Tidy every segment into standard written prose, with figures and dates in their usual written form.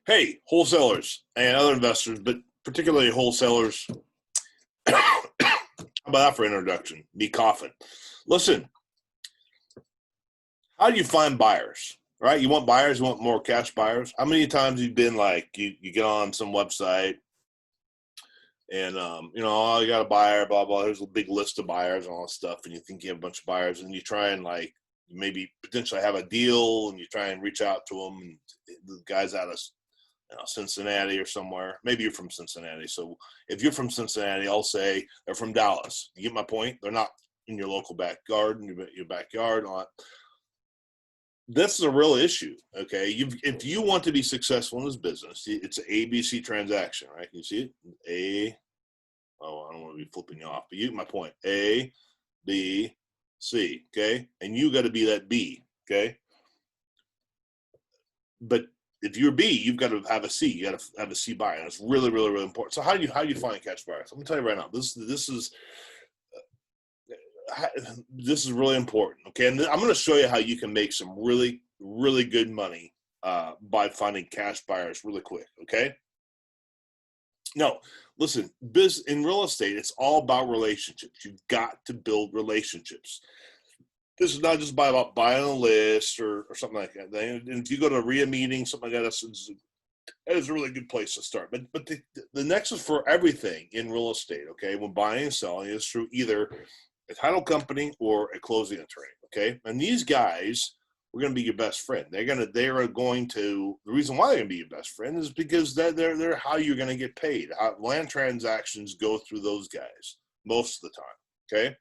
Hey, wholesalers and other investors, but particularly wholesalers. How about that for introduction? Me coughing. Listen, how do you find buyers? Right? You want buyers, you want more cash buyers. How many times you've been like you get on some website and oh, you got a buyer, blah blah. There's a big list of buyers and all that stuff, and you think you have a bunch of buyers, and you try and like maybe potentially have a deal, and you try and reach out to them, and the guy's out of Cincinnati or somewhere. Maybe you're from Cincinnati. So if you're from Cincinnati, I'll say they're from Dallas. You get my point? They're not in your local backyard, in your backyard. This is a real issue, okay? If you want to be successful in this business, it's an ABC transaction, right? You see it? I don't want to be flipping you off, but you get my point. A, B, C, okay? And you got to be that B, okay? But if you're B, you've got to have a C. You got to have a C buyer. And it's really, really, really important. So how do you find cash buyers? Let me tell you right now. This is really important. Okay, and I'm going to show you how you can make some really, really good money by finding cash buyers really quick. Okay. Now, listen, in real estate, it's all about relationships. You've got to build relationships. This is not just about buying a list or something like that. And if you go to a RIA meeting, something like that, that is a really good place to start. But the nexus for everything in real estate, okay, when buying and selling is through either a title company or a closing attorney, okay? And these guys are going to be your best friend. The reason why they're going to be your best friend is because they're how you're going to get paid. Land transactions go through those guys most of the time, okay?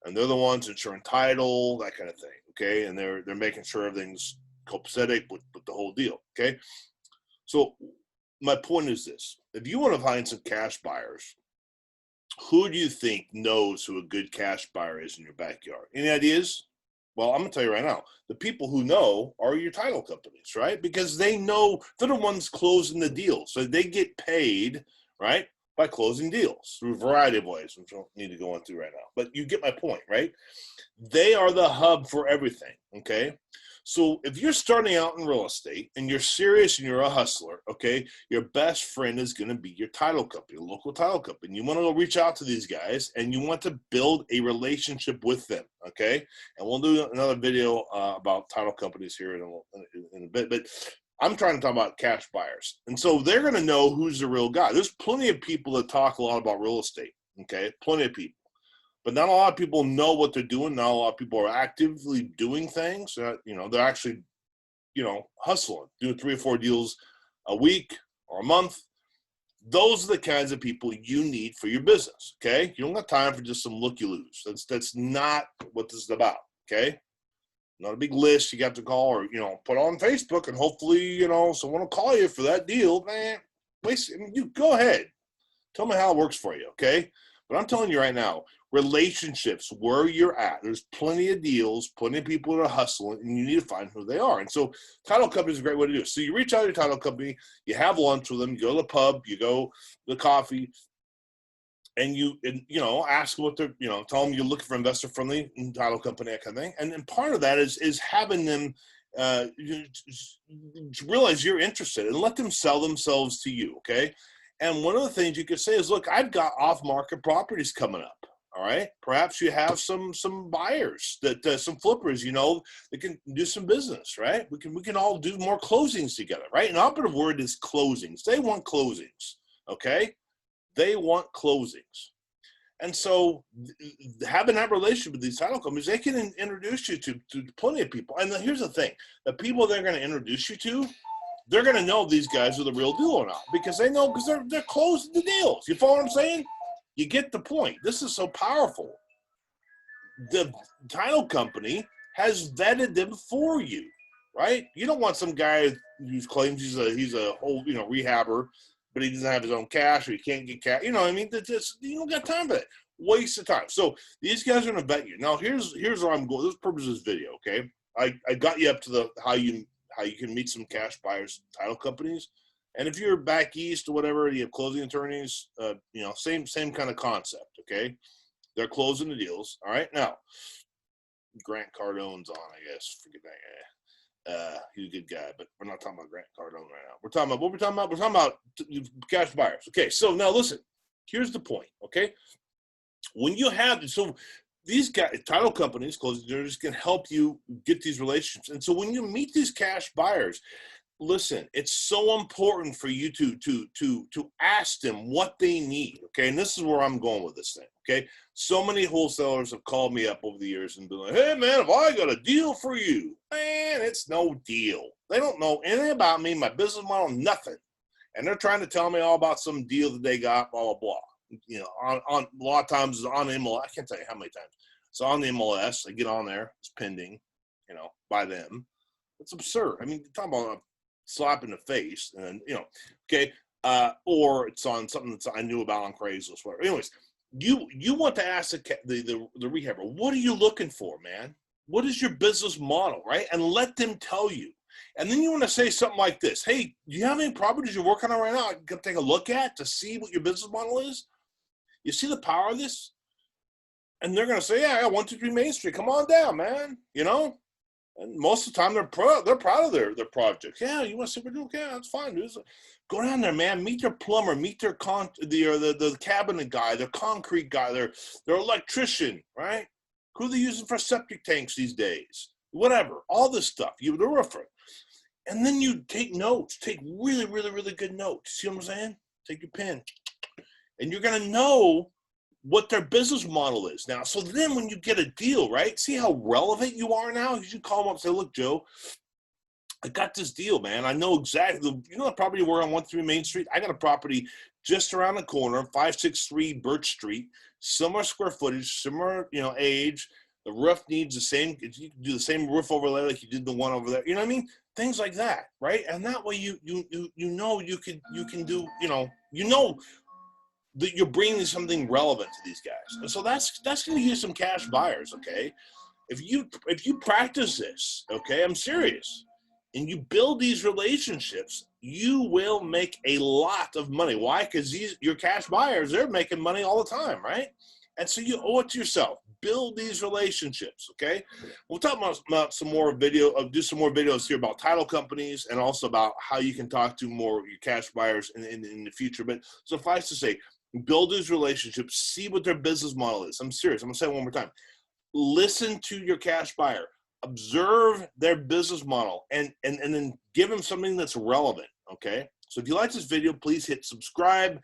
And they're the ones ensuring title, that kind of thing, okay? And they're making sure everything's copacetic with the whole deal, okay? So my point is this. If you want to find some cash buyers, who do you think knows who a good cash buyer is in your backyard? Any ideas? Well, I'm going to tell you right now. The people who know are your title companies, right? Because they know they're the ones closing the deal. So they get paid, right? By closing deals through a variety of ways, which I don't need to go into right now. But you get my point, right? They are the hub for everything, okay? So if you're starting out in real estate and you're serious and you're a hustler, okay, your best friend is going to be your title company, local title company. You want to go reach out to these guys and you want to build a relationship with them, okay? And we'll do another video about title companies here in a bit. But I'm trying to talk about cash buyers. And so they're going to know who's the real guy. There's plenty of people that talk a lot about real estate, okay? Plenty of people. But not a lot of people know what they're doing. Not a lot of people are actively doing things. They're actually, hustling, doing 3 or 4 deals a week or a month. Those are the kinds of people you need for your business, okay? You don't have time for just some looky-loos. That's not what this is about, okay? Not a big list you got to call or, put on Facebook and hopefully, someone will call you for that deal. Man, you go ahead. Tell me how it works for you, okay? But I'm telling you right now, relationships, where you're at, there's plenty of deals, plenty of people that are hustling, and you need to find who they are. And so title company is a great way to do it. So you reach out to your title company, you have lunch with them, you go to the pub, you go to the coffee, and ask them what they're, tell them you're looking for investor-friendly title company, that kind of thing. And then part of that is having them realize you're interested and let them sell themselves to you, okay? And one of the things you could say is, look, I've got off-market properties coming up. All right. Perhaps you have some buyers some flippers, that can do some business, right? We can all do more closings together, right? An operative word is closings. They want closings. Okay. They want closings. And so having that relationship with these title companies, they can introduce you to plenty of people. And here's the thing, the people they're going to introduce you to, they're going to know these guys are the real deal or not, because they're closing the deals. You follow what I'm saying? You get the point. This is so powerful. The title company has vetted them for you, right? You don't want some guy who claims he's a whole rehabber, but he doesn't have his own cash or he can't get cash. You know what I mean? You don't got time for that. Waste of time. So these guys are going to vet you. Now here's where I'm going. This is the purpose of this video. Okay, I got you up to how you can meet some cash buyers, title companies. And if you're back east or whatever, you have closing attorneys, same kind of concept, okay? They're closing the deals, all right? Now, Grant Cardone's on, I guess. Forget that He's a good guy, but we're not talking about Grant Cardone right now. We're talking about what we're talking about. We're talking about cash buyers. Okay, so now listen. Here's the point. Okay, when you have these guys, title companies, closing they're just going to help you get these relationships. And so when you meet these cash buyers, listen, it's so important for you to ask them what they need. Okay, and this is where I'm going with this thing. Okay, so many wholesalers have called me up over the years and been like, "Hey man, if I got a deal for you, man, it's no deal. They don't know anything about me, my business model, nothing, and they're trying to tell me all about some deal that they got, blah blah blah." You know, on a lot of times on MLS, I can't tell you how many times. So on the MLS, I get on there, it's pending, you know, by them. It's absurd. I mean, talking about a slap in the face, and you know, okay, or it's on something that I knew about on Craigslist, whatever. Anyways, you want to ask the rehabber, what are you looking for, man? What is your business model, right? And let them tell you. And then you want to say something like this: "Hey, do you have any properties you're working on right now I can take a look at to see what your business model is? You see the power of this?" And they're going to say, "Yeah, 123 Main Street. Come on down, man." You know? And most of the time, they're proud of their projects. "Yeah, you want to see what we're doing? Yeah, that's fine, dude. Go down there, man. Meet their plumber. Meet their the cabinet guy, their concrete guy, their electrician, right? Who they're using for septic tanks these days. Whatever. All this stuff. The roofer. And then you take notes. Take really, really, really good notes. See what I'm saying? Take your pen. And you're going to know what their business model is now. So then when you get a deal, right, see how relevant you are now? You should call them up and say, "Look, Joe, I got this deal, man. I know exactly, you know the property we're on 123 Main Street? I got a property just around the corner, 563 Birch Street, similar square footage, similar, you know, age. The roof needs the same, you can do the same roof overlay like you did the one over there. You know what I mean? Things like that, right? And that way you know you can do, you know that you're bringing something relevant to these guys. And so that's going to use some cash buyers, okay? If you practice this, okay, I'm serious, and you build these relationships, you will make a lot of money. Why? Because your cash buyers, they're making money all the time, right? And so you owe it to yourself. Build these relationships, okay? We'll talk about some more do some more videos here about title companies and also about how you can talk to more your cash buyers in the future. But suffice to say, build these relationships, see what their business model is. I'm serious. I'm going to say it one more time. Listen to your cash buyer. Observe their business model and then give them something that's relevant, okay? So if you like this video, please hit subscribe,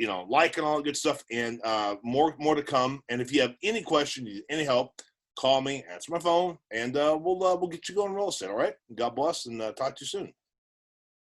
you know, like and all that good stuff, and more to come. And if you have any questions, any help, call me, answer my phone, and we'll get you going real estate, all right? God bless, and talk to you soon.